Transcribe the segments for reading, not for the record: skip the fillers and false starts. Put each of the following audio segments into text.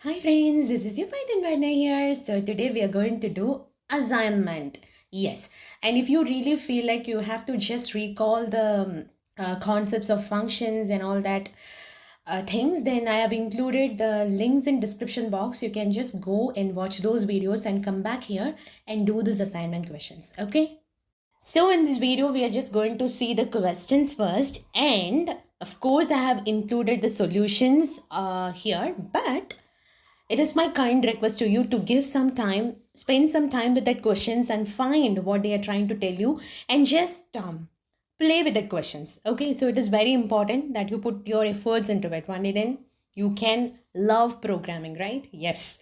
Hi friends, this is your Python partner here. So today we are going to do assignment. Yes, and if you really feel like you have to just recall the concepts of functions and all that things, then I have included the links in description box. You can just go and watch those videos and come back here and do this assignment questions. Okay. So in this video, we are just going to see the questions first, and of course, I have included the solutions here, but it is my kind request to you to give some time, spend some time with the questions and find what they are trying to tell you and just play with the questions. Okay, so it is very important that you put your efforts into it. Only then you can love programming, right? Yes.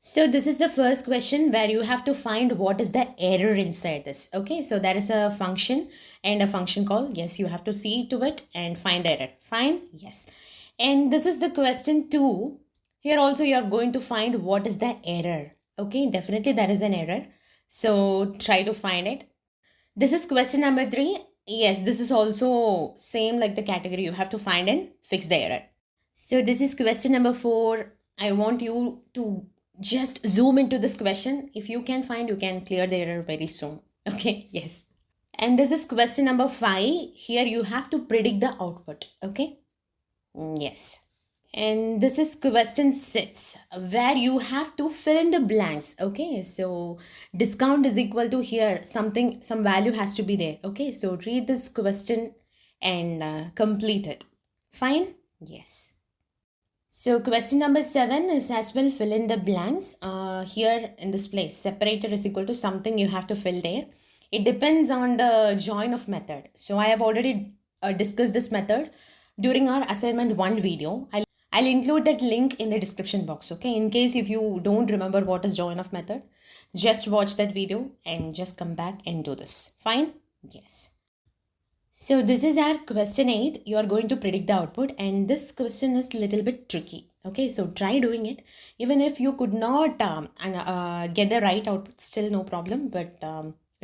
So this is the first question where you have to find what is the error inside this. Okay, so there is a function and a function call. Yes, you have to see to it and find the error. Fine, yes. And this is the question 2. Here also you are going to find what is the error. Okay, definitely there is an error. So try to find it. This is question number 3. Yes, this is also same like the category. You have to find and fix the error. So this is question number 4. I want you to just zoom into this question. If you can find, you can clear the error very soon. Okay, yes. And this is question number 5. Here you have to predict the output. Okay, yes. And this is question 6, where you have to fill in the blanks. Okay, so discount is equal to here something, some value has to be there. Okay, so read this question and complete it. Fine, yes. So question number 7 is as well fill in the blanks. Here in this place, separator is equal to something you have to fill there. It depends on the join of method. So I have already discussed this method during our assignment 1 video. I'll include that link in the description box. Okay, in case if you don't remember what is join of method, just watch that video and just come back and do this. Fine? Yes. So this is our question 8. You are going to predict the output, and this question is a little bit tricky. Okay, so try doing it. Even if you could not get the right output, still no problem, but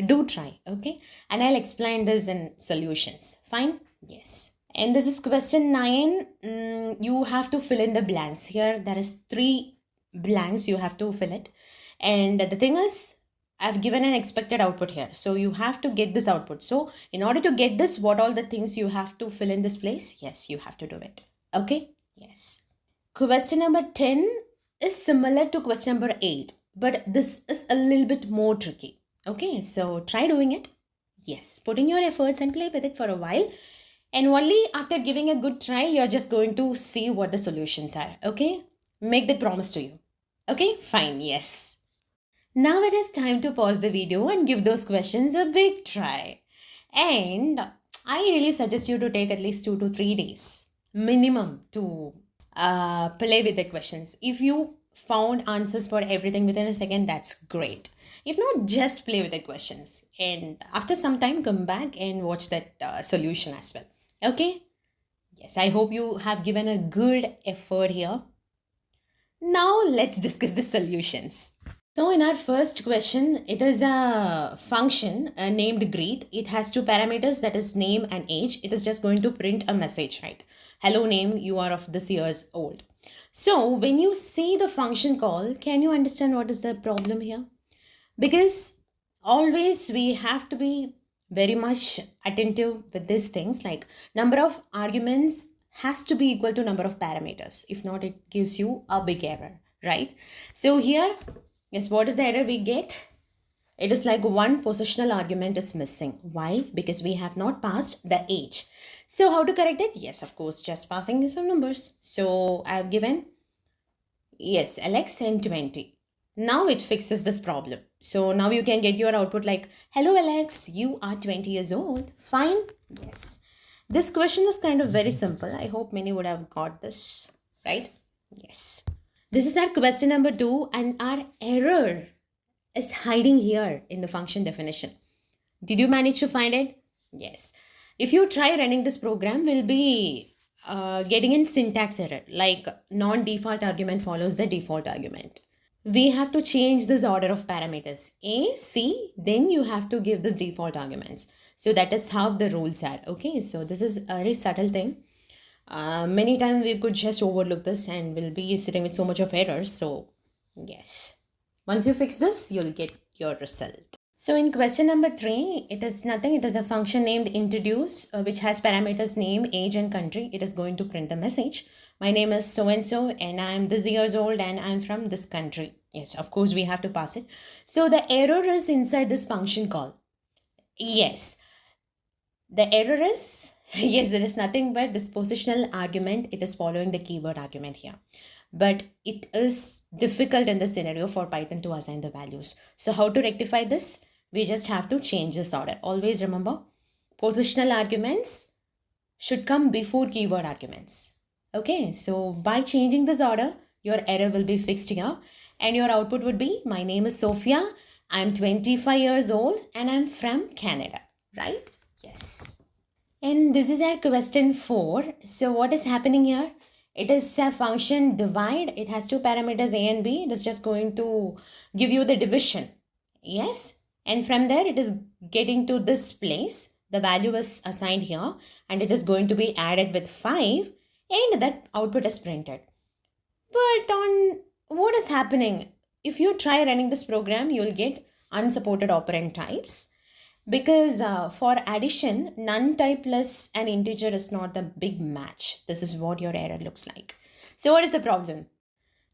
do try. Okay, and I'll explain this in solutions. Fine? Yes. And this is question 9. You have to fill in the blanks. Here there is 3 blanks you have to fill it. And the thing is, I've given an expected output here. So you have to get this output. So in order to get this, what all the things you have to fill in this place? Yes, you have to do it. Okay? Yes. Question number 10 is similar to question number 8, but this is a little bit more tricky. Okay, so try doing it. Yes, put in your efforts and play with it for a while. And only after giving a good try, you're just going to see what the solutions are. Okay? Make that promise to you. Okay? Fine. Yes. Now it is time to pause the video and give those questions a big try. And I really suggest you to take at least 2 to 3 days minimum to play with the questions. If you found answers for everything within a second, that's great. If not, just play with the questions. And after some time, come back and watch that solution as well. Okay? Yes, I hope you have given a good effort here. Now let's discuss the solutions. So in our first question, it is a function named greet. It has 2 parameters, that is name and age. It is just going to print a message, right? Hello name, you are of this years old. So when you see the function call, can you understand what is the problem here? Because always we have to be very much attentive with these things, like number of arguments has to be equal to number of parameters. If not, it gives you a big error, right? So here, yes, what is the error we get? It is like one positional argument is missing. Why? Because we have not passed the age. So how to correct it? Yes, of course, just passing some numbers. So I have given, yes, Alex and 20. Now it fixes this problem. So now you can get your output like, hello Alex, you are 20 years old. Fine? Yes. This question is kind of very simple. I hope many would have got this, right? Yes. This is our question number 2, and our error is hiding here in the function definition. Did you manage to find it? Yes. If you try running this program, we'll be getting in syntax error, like non-default argument follows the default argument. We have to change this order of parameters. A, C, then you have to give this default arguments. So that is how the rules are. Okay, so this is a very subtle thing. Many times we could just overlook this and we'll be sitting with so much of errors. So yes, once you fix this, you'll get your result. So in question number 3, it is nothing. It is a function named introduce, which has parameters name, age and country. It is going to print a message. My name is so and so and I'm this years old and I'm from this country. Yes, of course we have to pass it. So the error is inside this function call. Yes, the error is, yes, there is nothing but this positional argument. It is following the keyword argument here. But it is difficult in this scenario for Python to assign the values. So how to rectify this? We just have to change this order. Always remember, positional arguments should come before keyword arguments. Okay, so by changing this order, your error will be fixed here. And your output would be, my name is Sophia, I'm 25 years old and I'm from Canada, right? Yes. And this is our question 4. So what is happening here? It is a function divide. It has two parameters a and b. It is just going to give you the division. Yes. And from there it is getting to this place. The value is assigned here and it is going to be added with 5 and that output is printed. But on what is happening? If you try running this program, you will get unsupported operand types. Because for addition, none type plus an integer is not the big match. This is what your error looks like. So what is the problem?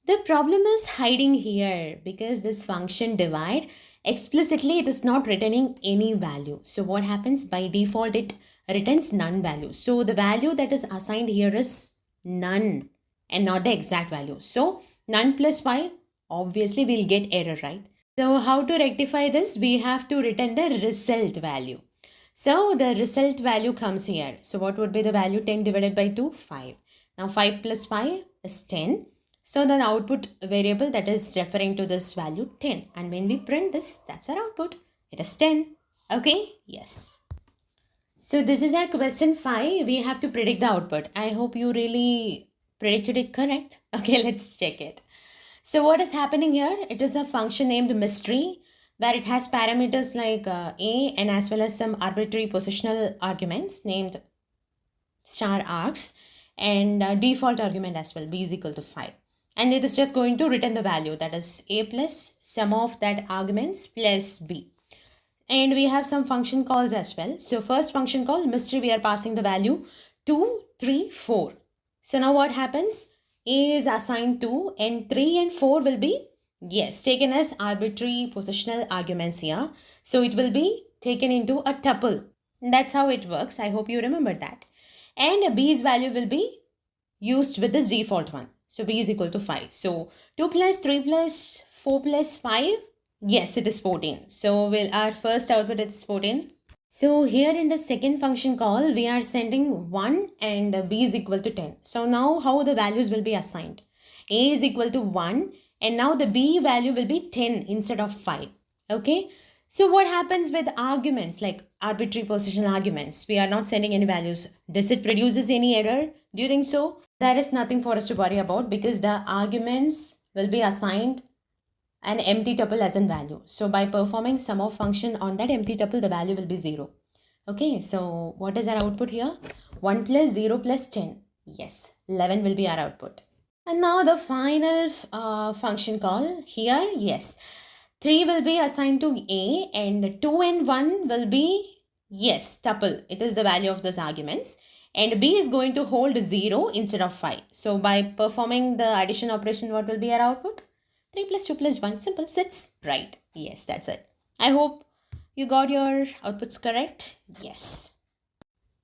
The problem is hiding here because this function divide, explicitly it is not returning any value. So what happens? By default, it returns none value. So the value that is assigned here is none and not the exact value. So none plus 5, obviously we'll get error, right? So how to rectify this? We have to return the result value. So the result value comes here. So what would be the value? 10 divided by 2, 5. Now 5 plus 5 is 10. So the output variable that is referring to this value 10. And when we print this, that's our output. It is 10. Okay? Yes. So this is our question 5. We have to predict the output. I hope you really predicted it correct. Okay, let's check it. So what is happening here? It is a function named mystery where it has parameters like a and as well as some arbitrary positional arguments named star args and default argument as well, b is equal to 5. And it is just going to return the value, that is a plus sum of that arguments plus b. And we have some function calls as well. So first function call mystery, we are passing the value 2, 3, 4. So now what happens? A is assigned 2 and 3 and 4 will be, yes, taken as arbitrary positional arguments here. So it will be taken into a tuple. That's how it works. I hope you remember that. And B's value will be used with this default one. So B is equal to 5. So 2 plus 3 plus 4 plus 5. Yes, it is 14. So our first output is 14. So here in the second function call, we are sending 1 and b is equal to 10. So now how the values will be assigned? A is equal to 1 and now the b value will be 10 instead of 5. Okay. So what happens with arguments like arbitrary positional arguments? We are not sending any values. Does it produces any error? Do you think so? There is nothing for us to worry about because the arguments will be assigned an empty tuple as a value. So by performing sum of function on that empty tuple, the value will be 0. Okay, so what is our output here? 1 plus 0 plus 10. Yes, 11 will be our output. And now the final function call here, yes. 3 will be assigned to A and 2 and 1 will be, yes, tuple. It is the value of those arguments. And B is going to hold 0 instead of 5. So by performing the addition operation, what will be our output? 3 plus 2 plus 1, simple, sits right. Yes, that's it. I hope you got your outputs correct. Yes.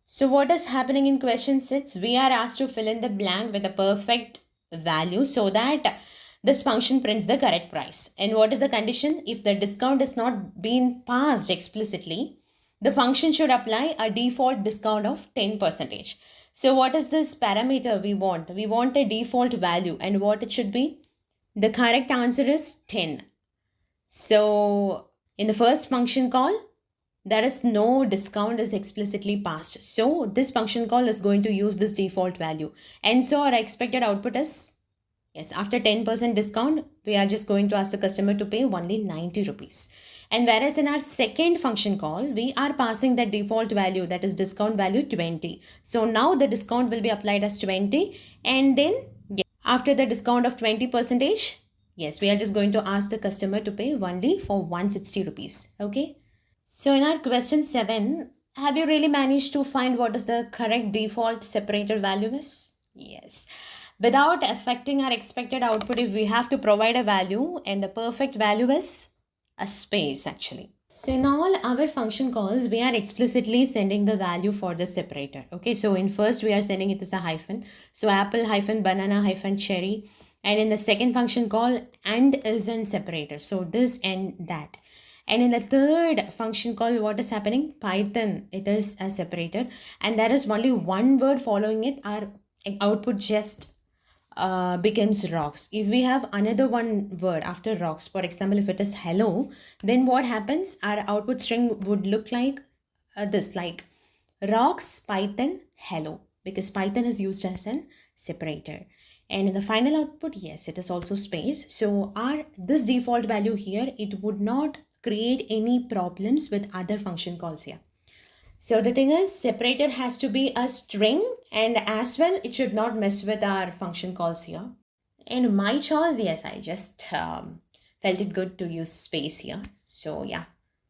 So what is happening in question 6? We are asked to fill in the blank with a perfect value so that this function prints the correct price. And what is the condition? If the discount is not being passed explicitly, the function should apply a default discount of 10%. So what is this parameter we want? We want a default value and what it should be? The correct answer is 10. So in the first function call, there is no discount is explicitly passed. So this function call is going to use this default value. And so our expected output is, yes, after 10% discount, we are just going to ask the customer to pay only 90 rupees. And whereas in our second function call, we are passing the default value, that is discount value 20. So now the discount will be applied as 20, and then after the discount of 20 percentage, yes, we are just going to ask the customer to pay only for 160 rupees. Okay. So in our question 7, have you really managed to find what is the correct default separator value is? Yes. Without affecting our expected output, if we have to provide a value, and the perfect value is a space actually. So in all our function calls, we are explicitly sending the value for the separator. Okay, so in first we are sending it as a hyphen. So apple hyphen banana hyphen cherry. And in the second function call, and is in separator. So this and that. And in the third function call, what is happening? Python, it is a separator. And there is only one word following it. Our output just becomes rocks. If we have another one word after rocks, for example, if it is hello, then what happens? Our output string would look like this, like rocks, Python, hello, because Python is used as an separator. And in the final output, yes, it is also space. So this default value here, it would not create any problems with other function calls here. So the thing is, separator has to be a string, and as well it should not mess with our function calls here. And my choice, yes, I just felt it good to use space here. So yeah,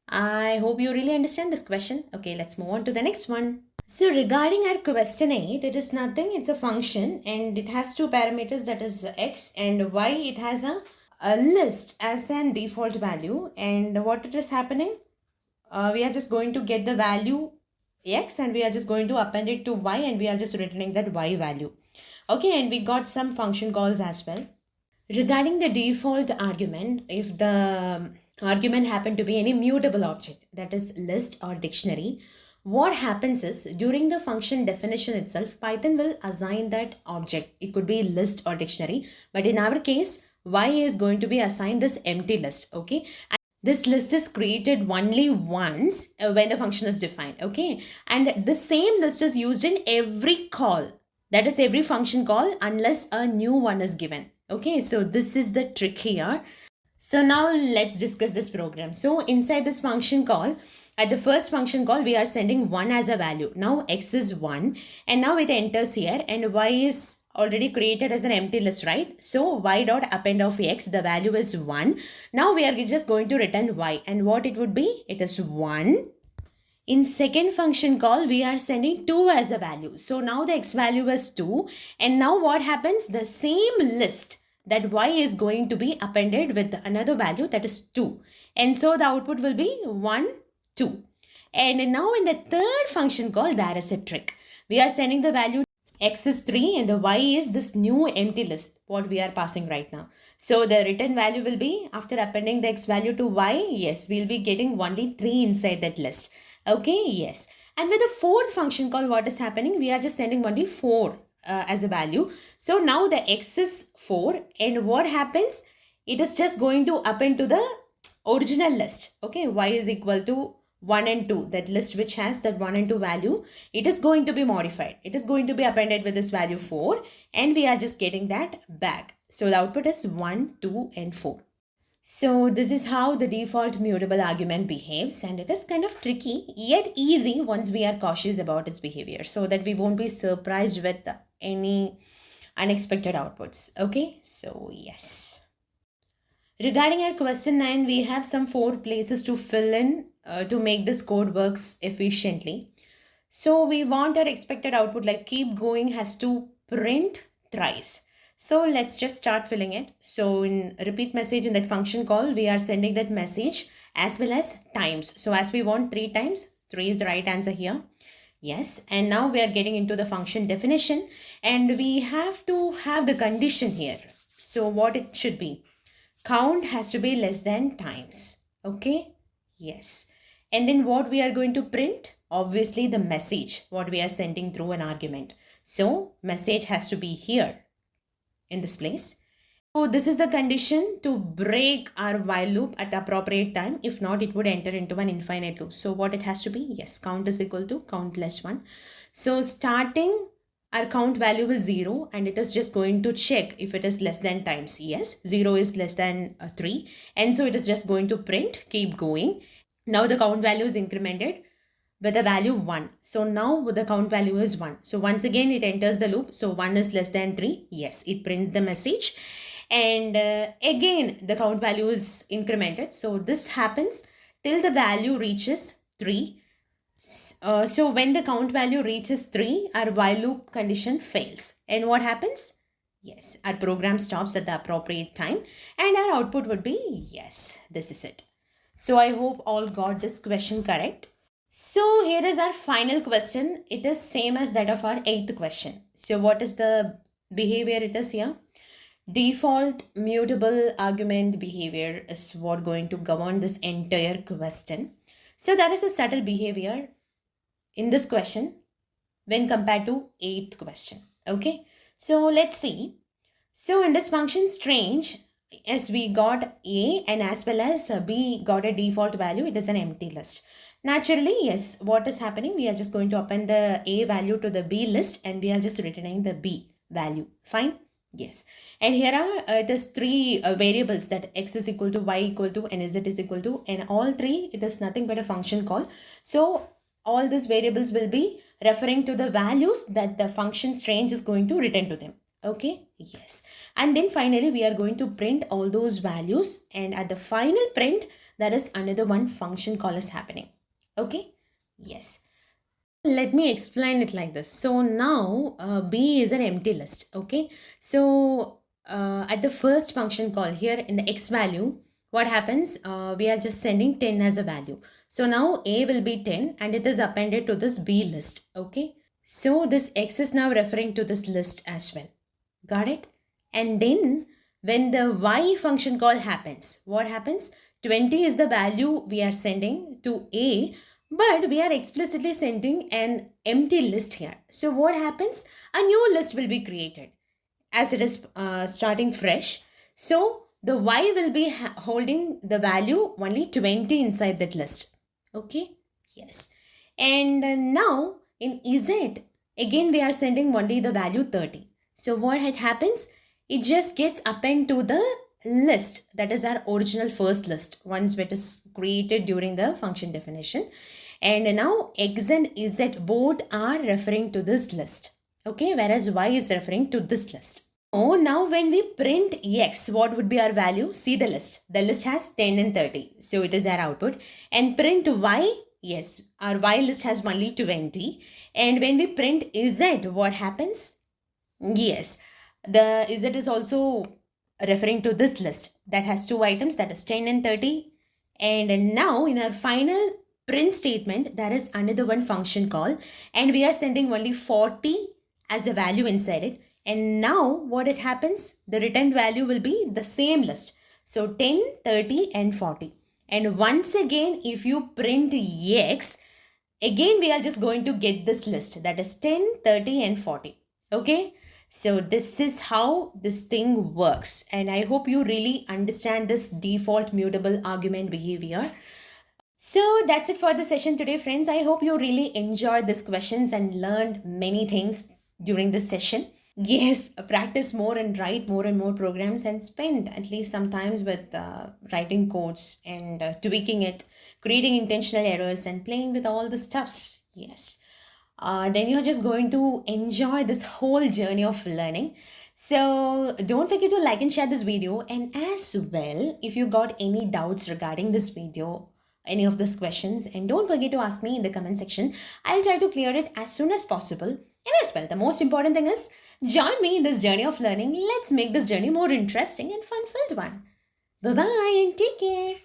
I hope you really understand this question. Okay, let's move on to the next one. So regarding our question 8, it is nothing, it's a function, and it has two parameters, that is x and y. It has a list as an default value, and what it is happening, we are just going to get the value x, and we are just going to append it to y, and we are just returning that y value. Okay, and we got some function calls as well. Regarding the default argument, if the argument happen to be any mutable object, that is list or dictionary, what happens is, during the function definition itself, Python will assign that object. It could be list or dictionary, but in our case, y is going to be assigned this empty list. Okay, this list is created only once when the function is defined. Okay, and the same list is used in every call, that is every function call, unless a new one is given. Okay, so this is the trick here. So now let's discuss this program. So inside this function call, at the first function call, we are sending 1 as a value. Now x is 1, and now it enters here, and y is already created as an empty list, right? So y dot append of x, the value is 1. Now we are just going to return y, and what it would be? It is 1. In second function call, we are sending 2 as a value. So now the x value is 2, and now what happens? The same list, that y is going to be appended with another value, that is 2. And so the output will be 1, 2. And now in the third function call, there is a trick. We are sending the value x is 3, and the y is this new empty list, what we are passing right now. So the return value will be, after appending the x value to y, yes, we'll be getting only 3 inside that list. Okay, yes. And with the fourth function call, what is happening? We are just sending only 4 as a value. So now the x is 4, and what happens? It is just going to append to the original list. Okay, y is equal to 1 and 2, that list which has that 1 and 2 value, it is going to be modified. It is going to be appended with this value 4, and we are just getting that back. So the output is 1, 2 and 4. So this is how the default mutable argument behaves, and it is kind of tricky yet easy once we are cautious about its behavior, so that we won't be surprised with any unexpected outputs. Okay, so yes. Regarding our question 9, we have some 4 places to fill in to make this code works efficiently. So we want our expected output, like keep going, has to print thrice. So let's just start filling it. So in repeat message in that function call, we are sending that message as well as times. So as we want 3 times, 3 is the right answer here. Yes, and now we are getting into the function definition, and we have to have the condition here. So what it should be? Count has to be less than times. Okay, yes. And then what we are going to print? Obviously the message, what we are sending through an argument. So message has to be here in this place. So this is the condition to break our while loop at appropriate time. If not, it would enter into an infinite loop. So what it has to be? Yes, count is equal to count plus 1. So starting our count value is 0 and it is just going to check if it is less than times yes. 0 is less than 3 and so it is just going to print, keep going. Now the count value is incremented with a value 1. So now the count value is 1. So once again it enters the loop. So 1 is less than 3. Yes, it prints the message. And again the count value is incremented. So this happens till the value reaches 3. So when the count value reaches 3, our while loop condition fails. And what happens? Yes, our program stops at the appropriate time and our output would be yes. This is it. So I hope all got this question correct. So here is our final question. It is same as that of our 8th question. So what is the behavior it is here? Default mutable argument behavior is what going to govern this entire question. So that is a subtle behavior in this question when compared to 8th question. Okay. So let's see. So in this function strange, as we got A and as well as B got a default value, it is an empty list. Naturally, yes, what is happening? We are just going to append the A value to the B list and we are just returning the B value. Fine? Yes. And here are it is 3 variables that x is equal to y equal to and z is equal to, and all 3 it is nothing but a function call. So all these variables will be referring to the values that the function strange is going to return to them. Okay, yes. And then finally we are going to print all those values, and at the final print there is another one function call is happening. Okay, yes. Let me explain it like this. So now B is an empty list. Okay, so at the first function call here in the x value, what happens? We are just sending 10 as a value. So now A will be 10 and it is appended to this B list. Okay, so this x is now referring to this list as well. Got it? And then when the y function call happens, what happens? 20 is the value we are sending to A, but we are explicitly sending an empty list here. So what happens? A new list will be created as it is starting fresh. So the y will be holding the value only 20 inside that list. Okay? Yes. And now in z, again we are sending only the value 30. So what happens? It just gets append to the list, that is our original first list once it is created during the function definition. And now x and z both are referring to this list. Okay, whereas y is referring to this list. Oh, now when we print x, what would be our value? See the list. The list has 10 and 30. So it is our output. And print y, yes, our y list has only 20. And when we print z, what happens? Yes, the z is also referring to this list that has 2 items, that is 10 and 30. And now in our final print statement, there is another one function call and we are sending only 40 as the value inside it. And now what it happens? The returned value will be the same list. So 10, 30 and 40. And once again, if you print x, again we are just going to get this list, that is 10, 30 and 40. Okay. So this is how this thing works, and I hope you really understand this default mutable argument behavior. So that's it for the session today, friends. I hope you really enjoyed these questions and learned many things during this session. Yes, practice more and write more and more programs and spend at least some times with writing codes and tweaking it, creating intentional errors and playing with all the stuffs. Yes. Then you're just going to enjoy this whole journey of learning. So don't forget to like and share this video, and as well, if you got any doubts regarding this video, any of these questions, and don't forget to ask me in the comment section. I'll try to clear it as soon as possible. And as well, the most important thing is join me in this journey of learning. Let's make this journey more interesting and fun-filled one. Bye-bye and take care.